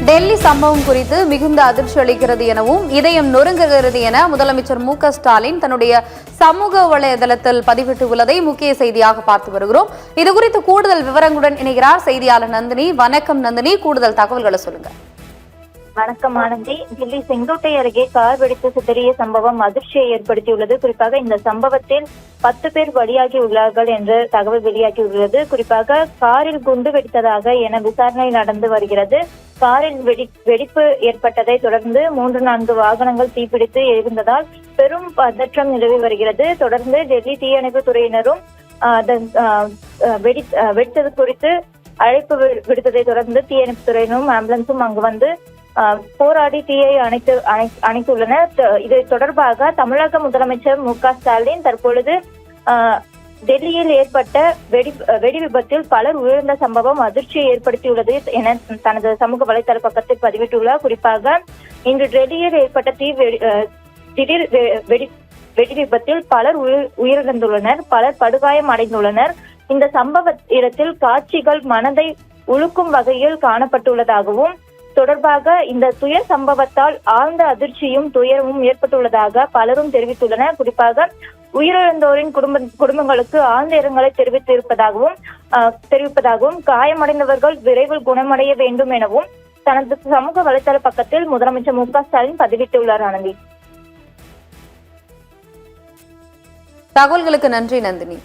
டெல்லி சம்பவம் குறித்து மிகுந்த அதிர்ச்சி அளிக்கிறது எனவும் இதயம் நொறுங்குகிறது என முதலமைச்சர் மு.க.ஸ்டாலின் தன்னுடைய சமூக வலைதளத்தில் பதிவிட்டு உள்ளதை முக்கிய செய்தியாக பார்த்து வருகிறோம். இதுகுறித்து கூடுதல் விவரங்களுடன் இணைகிறார் செய்தியாளர் நந்தினி. வணக்கம் நந்தினி, கூடுதல் தகவல்களை சொல்லுங்க. வணக்கம் ஆனந்தி. டெல்லி செங்கோட்டை அருகே கார் வெடித்து சிதறிய சம்பவம் அதிர்ச்சியை ஏற்படுத்தியுள்ளது. குறிப்பாக இந்த சம்பவத்தில் 10 பேர் பலியாகி உள்ளார்கள் என்று தகவல் வெளியாகியுள்ளது. குறிப்பாக காரில் குண்டு வெடித்ததாக என விசாரணை நடந்து வருகிறது. காரில் வெடிப்பு ஏற்பட்டதை தொடர்ந்து 3-4 வாகனங்கள் தீப்பிடித்து எரிந்ததால் பெரும் பதற்றம் நிலவி வருகிறது. தொடர்ந்து டெல்லி தீயணைப்பு துறையினரும் வெடித்தது குறித்து அழைப்பு விடுத்ததை தொடர்ந்து தீயணைப்பு துறையினரும் ஆம்புலன்ஸும் அங்கு வந்து போராடி தீயை அணைத்துள்ளனர். இது தொடர்பாக தமிழக முதலமைச்சர் மு.க.ஸ்டாலின் தற்பொழுது டெல்லியில் ஏற்பட்ட வெடி விபத்தில் பலர் உயிரிழந்த சம்பவம் அதிர்ச்சியை ஏற்படுத்தியுள்ளது என தனது சமூக வலைதள பக்கத்தில் பதிவிட்டுள்ளார். குறிப்பாக இன்று டெல்லியில் ஏற்பட்ட திடீர் வெடி விபத்தில் பலர் உயிரிழந்துள்ளனர், பலர் படுகாயம் அடைந்துள்ளனர். இந்த சம்பவ இடத்தில் காட்சிகள் மனதை உழுக்கும் வகையில் காணப்பட்டுள்ளதாகவும் தொடர்பாக இந்த துயர் சம்பவத்தால் ஆழ்ந்த அதிர்ச்சியும் துயரமும் ஏற்பட்டுள்ளதாக பலரும் தெரிவித்துள்ளனர். குறிப்பாக உயிரிழந்தோரின் குடும்பங்களுக்கு ஆழ்ந்த இரங்கலை தெரிவிப்பதாகவும் காயமடைந்தவர்கள் விரைவில் குணமடைய வேண்டும் எனவும் தனது சமூக வலைதள பக்கத்தில் முதலமைச்சர் மு.க.ஸ்டாலின் பதிவிட்டுள்ளார். ஆனந்தி, தகவல்களுக்கு நன்றி நந்தினி.